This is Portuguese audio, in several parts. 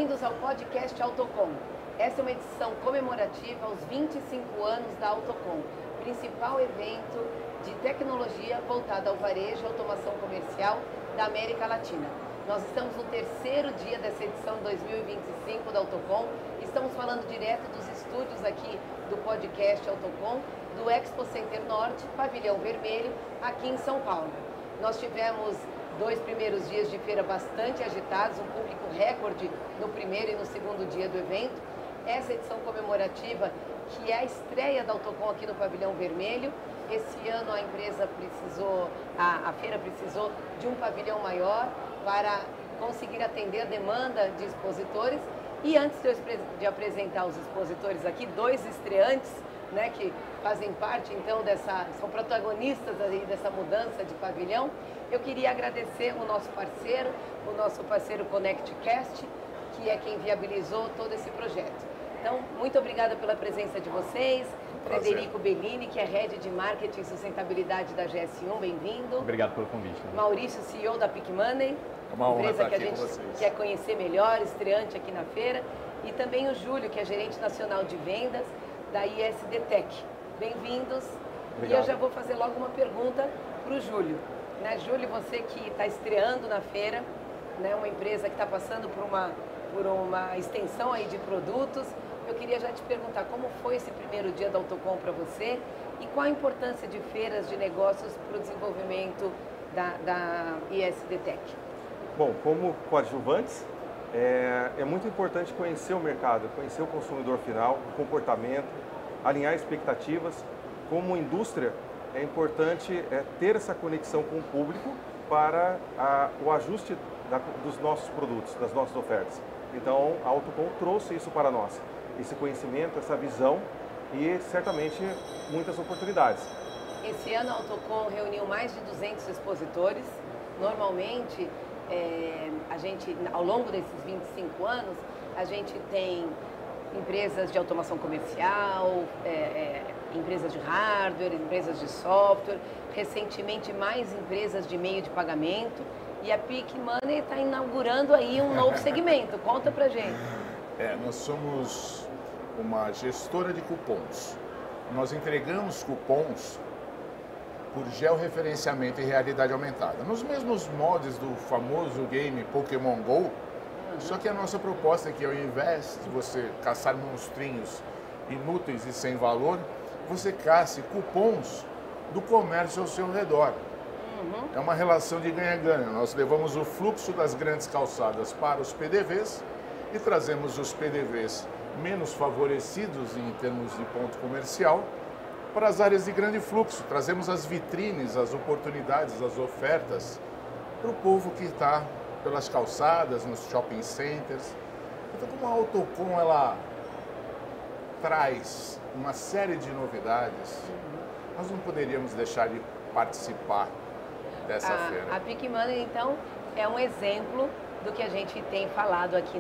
Bem-vindos ao podcast Autocom. Essa é uma edição comemorativa aos 25 anos da Autocom, principal evento de tecnologia voltado ao varejo e automação comercial da América Latina. Nós estamos no terceiro dia dessa edição 2025 da Autocom. Estamos falando direto dos estúdios aqui do podcast Autocom, do Expo Center Norte, Pavilhão Vermelho, aqui em São Paulo. Nós tivemos 2 primeiros dias de feira bastante agitados, um público recorde no primeiro e no segundo dia do evento. Essa edição comemorativa, que é a estreia da Autocom aqui no Pavilhão Vermelho. Esse ano a empresa precisou, a feira precisou de um pavilhão maior para conseguir atender a demanda de expositores. E antes de apresentar os expositores aqui, 2 estreantes, né, que fazem parte então são protagonistas aí dessa mudança de pavilhão, eu queria agradecer o nosso parceiro ConnectCast, que é quem viabilizou todo esse projeto. Então, muito obrigada pela presença de vocês. Frederico Bellini, que é Head de Marketing e Sustentabilidade da GS1, bem-vindo. Obrigado pelo convite. Maurício, CEO da PicMoney, empresa que a gente quer conhecer melhor, estreante aqui na feira. E também o Júlio, que é Gerente Nacional de Vendas da ISD Tech. Bem-vindos. E eu já vou fazer logo uma pergunta para o Júlio. Né, Júlio, você que está estreando na feira, né, uma empresa que está passando por uma extensão aí de produtos, eu queria já te perguntar como foi esse primeiro dia da Autocom para você e qual a importância de feiras de negócios para o desenvolvimento da ISD Tech. Bom, como coadjuvantes, é muito importante conhecer o mercado, conhecer o consumidor final, o comportamento, alinhar expectativas. Como indústria, é importante ter essa conexão com o público para o ajuste dos nossos produtos, das nossas ofertas. Então, a Autocom trouxe isso para nós, esse conhecimento, essa visão e certamente muitas oportunidades. Esse ano a Autocom reuniu mais de 200 expositores. Normalmente, a gente, ao longo desses 25 anos, a gente tem empresas de automação comercial, empresas de hardware, empresas de software, recentemente mais empresas de meio de pagamento, e a PicMoney está inaugurando aí um novo segmento. Conta pra gente. Nós somos uma gestora de cupons. Nós entregamos cupons por georreferenciamento e realidade aumentada. Nos mesmos moldes do famoso game Pokémon GO, só que a nossa proposta é que ao invés de você caçar monstrinhos inúteis e sem valor, você casse cupons do comércio ao seu redor. É uma relação de ganha-ganha. Nós levamos o fluxo das grandes calçadas para os PDVs e trazemos os PDVs menos favorecidos em termos de ponto comercial para as áreas de grande fluxo. Trazemos as vitrines, as oportunidades, as ofertas para o povo que está pelas calçadas, nos shopping centers. Então, como a Autocom ela traz uma série de novidades, nós não poderíamos deixar de participar dessa feira. A PicMoney, então, é um exemplo do que a gente tem falado aqui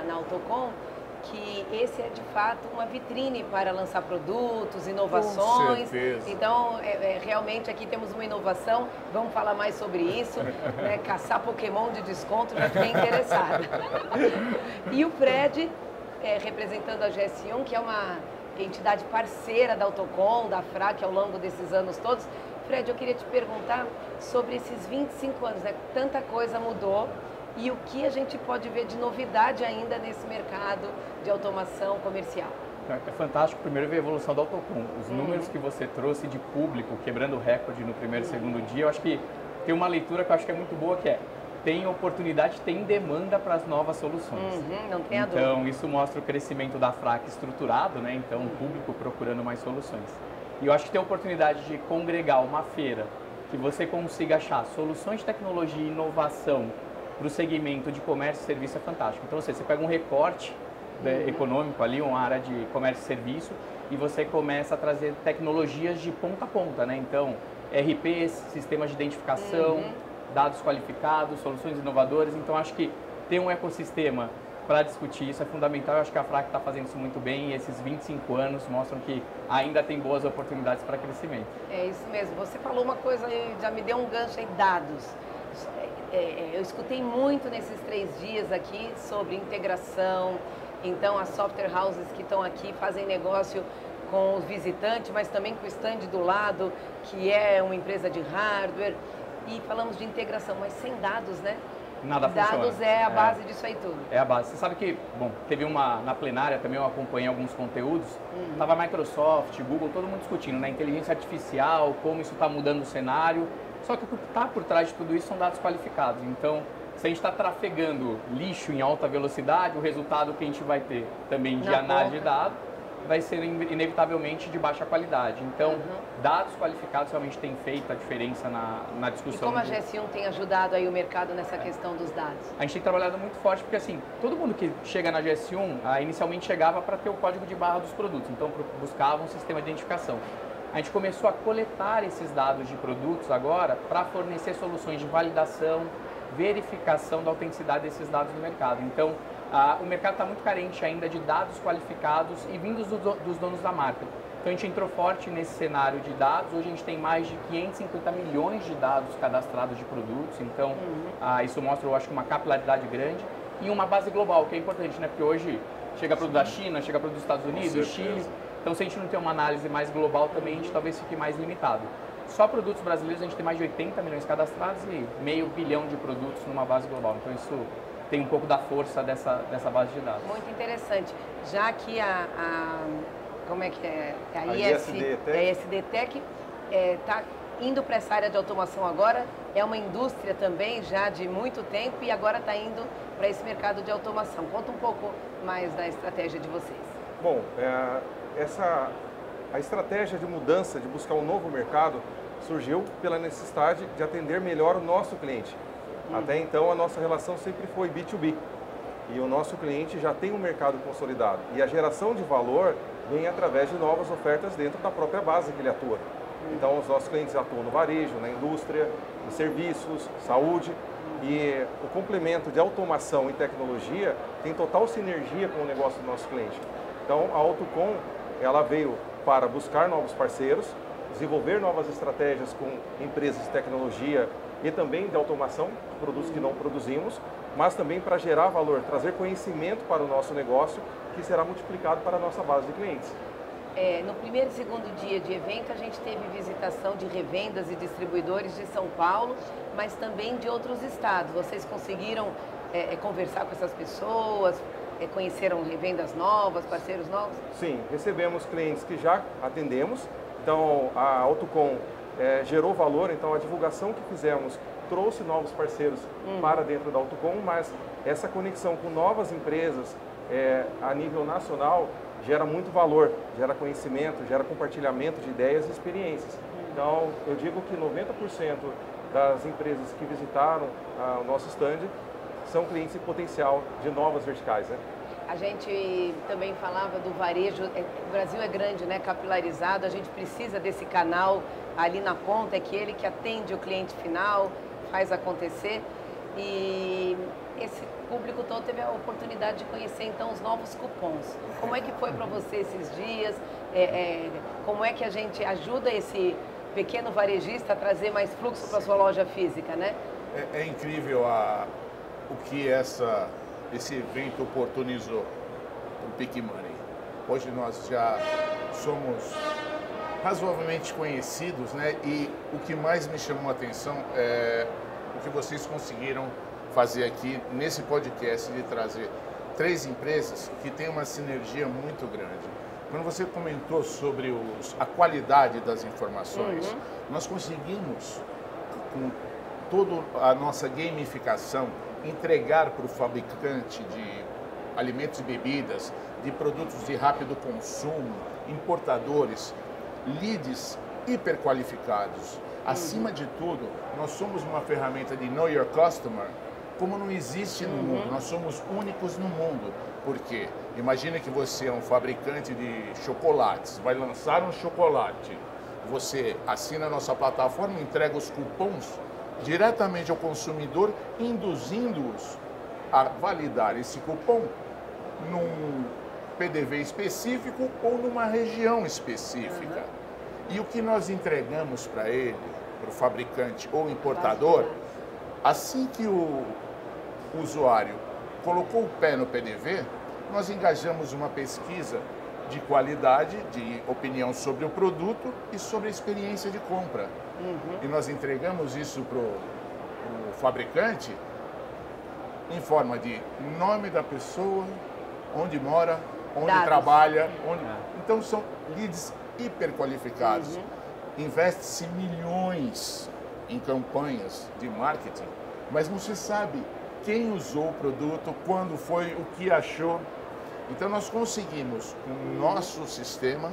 na Autocom, que esse é de fato uma vitrine para lançar produtos, inovações. Com certeza. Então, realmente aqui temos uma inovação, vamos falar mais sobre isso, né? Caçar Pokémon de desconto, já fiquei interessada. E o Fred, representando a GS1, que é uma entidade parceira da Autocom, da FRAC, ao longo desses anos todos. Fred, eu queria te perguntar sobre esses 25 anos, né? Tanta coisa mudou. E o que a gente pode ver de novidade ainda nesse mercado de automação comercial? É fantástico, primeiro ver a evolução da Autocom. Os números que você trouxe de público, quebrando o recorde no primeiro e segundo dia, eu acho que tem uma leitura que eu acho que é muito boa, que é tem oportunidade, tem demanda para as novas soluções. Não tem a dúvida. Então, isso mostra o crescimento da FRAC estruturado, né? Então, o público procurando mais soluções. E eu acho que tem a oportunidade de congregar uma feira que você consiga achar soluções de tecnologia e inovação para o segmento de comércio e serviço é fantástico. Então, você pega um recorte econômico ali, uma área de comércio e serviço, e você começa a trazer tecnologias de ponta a ponta, né? Então, RPs, sistemas de identificação, dados qualificados, soluções inovadoras. Então, acho que ter um ecossistema para discutir isso é fundamental. Eu acho que a FRAC está fazendo isso muito bem e esses 25 anos mostram que ainda tem boas oportunidades para crescimento. É isso mesmo. Você falou uma coisa aí, já me deu um gancho aí, dados. eu escutei muito nesses 3 dias aqui sobre integração. Então, as software houses que estão aqui fazem negócio com os visitantes, mas também com o stand do lado, que é uma empresa de hardware. E falamos de integração, mas sem dados, né? Nada funciona. Dados é a base disso aí tudo. É a base. Você sabe que, bom, teve na plenária também, eu acompanhei alguns conteúdos, tava a Microsoft, Google, todo mundo discutindo, né? Inteligência artificial, como isso está mudando o cenário. Só que o que está por trás de tudo isso são dados qualificados. Então, se a gente está trafegando lixo em alta velocidade, o resultado que a gente vai ter também de análise de dados vai ser inevitavelmente de baixa qualidade. Então, dados qualificados realmente têm feito a diferença na discussão. E como a GS1 tem ajudado aí o mercado nessa questão dos dados? A gente tem trabalhado muito forte porque, assim, todo mundo que chega na GS1, inicialmente chegava para ter o código de barra dos produtos, então buscava um sistema de identificação. A gente começou a coletar esses dados de produtos agora para fornecer soluções de validação, verificação da autenticidade desses dados no mercado. Então, o mercado está muito carente ainda de dados qualificados e vindos dos donos da marca. Então, a gente entrou forte nesse cenário de dados. Hoje, a gente tem mais de 550 milhões de dados cadastrados de produtos. Então, isso mostra, eu acho, uma capilaridade grande e uma base global, que é importante, né? Porque hoje chega produto da China, chega produto dos Estados Unidos, Chile. Então, se a gente não tem uma análise mais global também, a gente talvez fique mais limitado. Só produtos brasileiros, a gente tem mais de 80 milhões cadastrados e meio bilhão de produtos numa base global. Então, isso tem um pouco da força dessa base de dados. Muito interessante. Já que como é que é? A ISD Tech está indo para essa área de automação agora, é uma indústria também já de muito tempo e agora está indo para esse mercado de automação. Conta um pouco mais da estratégia de vocês. Bom, a estratégia de mudança, de buscar um novo mercado, surgiu pela necessidade de atender melhor o nosso cliente. Até então, a nossa relação sempre foi B2B. E o nosso cliente já tem um mercado consolidado. E a geração de valor vem através de novas ofertas dentro da própria base que ele atua. Então, os nossos clientes atuam no varejo, na indústria, em serviços, saúde. E o complemento de automação e tecnologia tem total sinergia com o negócio do nosso cliente. Então, a Autocom, ela veio para buscar novos parceiros, desenvolver novas estratégias com empresas de tecnologia e também de automação, produtos que não produzimos, mas também para gerar valor, trazer conhecimento para o nosso negócio, que será multiplicado para a nossa base de clientes. No primeiro e segundo dia de evento, a gente teve visitação de revendas e distribuidores de São Paulo, mas também de outros estados. Vocês conseguiram conversar com essas pessoas? Conheceram revendas novas, parceiros novos? Sim, recebemos clientes que já atendemos. Então, a Autocom gerou valor, então a divulgação que fizemos trouxe novos parceiros para dentro da Autocom, mas essa conexão com novas empresas a nível nacional gera muito valor, gera conhecimento, gera compartilhamento de ideias e experiências. Então, eu digo que 90% das empresas que visitaram o nosso stand são clientes em potencial de novas verticais, né? A gente também falava do varejo, o Brasil é grande, né, capilarizado, a gente precisa desse canal ali na ponta, é aquele que atende o cliente final, faz acontecer. E esse público todo teve a oportunidade de conhecer então os novos cupons. Como é que foi para você esses dias? Como é que a gente ajuda esse pequeno varejista a trazer mais fluxo para sua loja física, né? É incrível o que esse evento oportunizou para o Pick Money. Hoje nós já somos razoavelmente conhecidos, né? E o que mais me chamou a atenção é o que vocês conseguiram fazer aqui nesse podcast de trazer 3 empresas que têm uma sinergia muito grande. Quando você comentou sobre a qualidade das informações, nós conseguimos, com toda a nossa gamificação, entregar para o fabricante de alimentos e bebidas, de produtos de rápido consumo, importadores, leads hiperqualificados. Acima de tudo, nós somos uma ferramenta de Know Your Customer como não existe no mundo. Nós somos únicos no mundo. Por quê? Imagina que você é um fabricante de chocolates, vai lançar um chocolate. Você assina a nossa plataforma, entrega os cupons diretamente ao consumidor, induzindo-os a validar esse cupom num PDV específico ou numa região específica. E o que nós entregamos para ele, para o fabricante ou importador, Assim que o usuário colocou o pé no PDV, nós engajamos uma pesquisa de qualidade, de opinião sobre o produto e sobre a experiência de compra. E nós entregamos isso para o fabricante em forma de nome da pessoa, onde mora, onde Dados. trabalha. Então são leads hiperqualificados. Investe-se milhões em campanhas de marketing, mas não se sabe quem usou o produto, quando foi, o que achou. Então nós conseguimos, com o nosso sistema,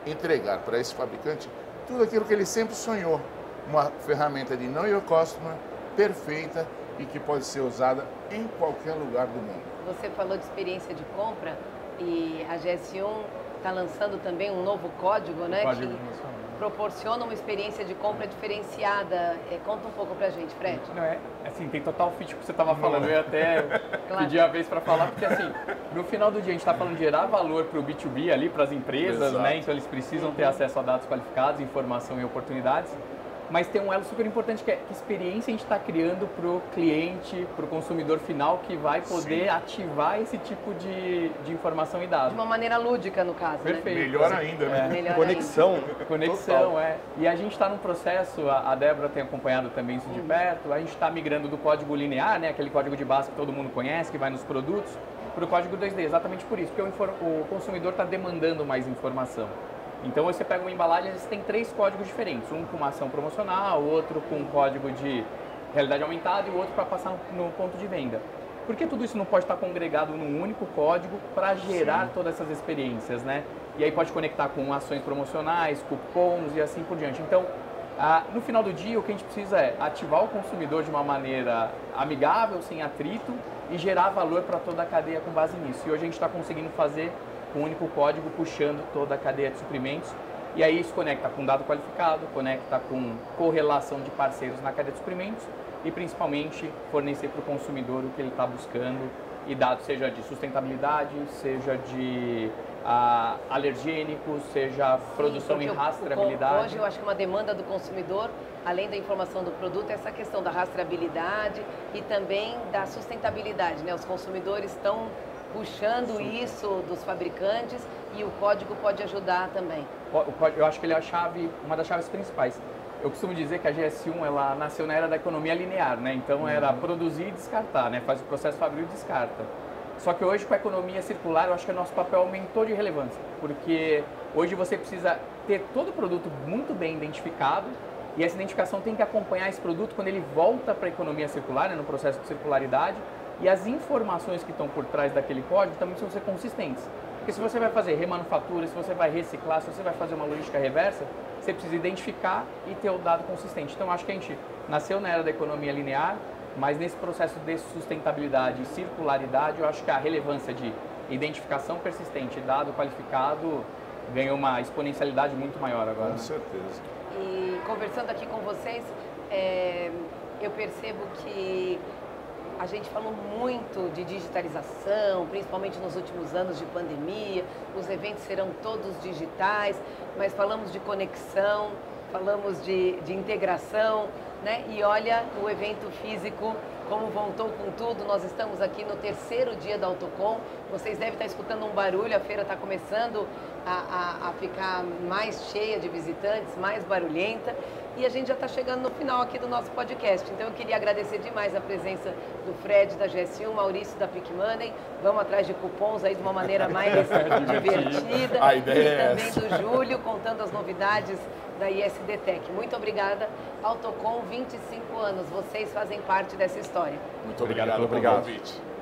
entregar para esse fabricante tudo aquilo que ele sempre sonhou. Uma ferramenta de Know Your Customer perfeita e que pode ser usada em qualquer lugar do mundo. Você falou de experiência de compra e a GS1 está lançando também um novo código, né? Código que emocional. proporciona uma experiência de compra diferenciada. Conta um pouco pra gente, Fred. Não, assim, tem total fit com o que você estava falando. Eu ia até Claro. pedir a vez para falar, porque assim, no final do dia a gente está falando de gerar valor para o B2B ali, para as empresas, Exato. né? Então eles precisam ter acesso a dados qualificados, informação e oportunidades. Mas tem um elo super importante que é que experiência a gente está criando para o cliente, para o consumidor final, que vai poder ativar esse tipo de informação e dados. De uma maneira lúdica, no caso, Perfeito. Melhor ainda, né? Melhor Conexão. Conexão, total. E a gente está num processo, a Débora tem acompanhado também isso de perto, a gente está migrando do código linear, né, aquele código de base que todo mundo conhece, que vai nos produtos, para o código 2D, exatamente por isso, porque o consumidor está demandando mais informação. Então você pega uma embalagem, você tem 3 códigos diferentes, um com uma ação promocional, outro com um código de realidade aumentada e o outro para passar no ponto de venda. Por que tudo isso não pode estar congregado num único código para gerar todas essas experiências, né? E aí pode conectar com ações promocionais, cupons e assim por diante. Então, no final do dia, o que a gente precisa é ativar o consumidor de uma maneira amigável, sem atrito e gerar valor para toda a cadeia com base nisso. E hoje a gente está conseguindo fazer com um único código, puxando toda a cadeia de suprimentos. E aí isso conecta com dado qualificado, conecta com correlação de parceiros na cadeia de suprimentos e principalmente fornecer para o consumidor o que ele está buscando e dados seja de sustentabilidade, seja de alergênicos, seja produção Sim, em porque rastreabilidade. Hoje eu acho que uma demanda do consumidor, além da informação do produto, é essa questão da rastreabilidade e também da sustentabilidade, né? Os consumidores estão puxando isso dos fabricantes e o código pode ajudar também. Eu acho que ele é uma das chaves principais. Eu costumo dizer que a GS1 ela nasceu na era da economia linear, né? Então era produzir e descartar, né? Faz o processo fabril e descarta. Só que hoje com a economia circular, eu acho que o nosso papel aumentou de relevância, porque hoje você precisa ter todo o produto muito bem identificado e essa identificação tem que acompanhar esse produto quando ele volta para a economia circular, né? No processo de circularidade. E as informações que estão por trás daquele código também precisam ser consistentes. Porque se você vai fazer remanufatura, se você vai reciclar, se você vai fazer uma logística reversa, você precisa identificar e ter o dado consistente. Então, acho que a gente nasceu na era da economia linear, mas nesse processo de sustentabilidade e circularidade, eu acho que a relevância de identificação persistente e dado qualificado ganhou uma exponencialidade muito maior agora. Com certeza. E conversando aqui com vocês, eu percebo que a gente falou muito de digitalização, principalmente nos últimos anos de pandemia. Os eventos serão todos digitais, mas falamos de conexão, falamos de integração, né? E olha o evento físico, como voltou com tudo. Nós estamos aqui no 3º dia da Autocom. Vocês devem estar escutando um barulho, a feira está começando a ficar mais cheia de visitantes, mais barulhenta. E a gente já está chegando no final aqui do nosso podcast. Então eu queria agradecer demais a presença do Fred da GS1, Maurício da Pick Money. Vamos atrás de cupons aí de uma maneira mais divertida. A ideia e é também essa. do Júlio, contando as novidades da ISD Tech. Muito obrigada. Autocom, 25 anos. Vocês fazem parte dessa história. Muito Obrigado obrigado pelo pelo convite. convite.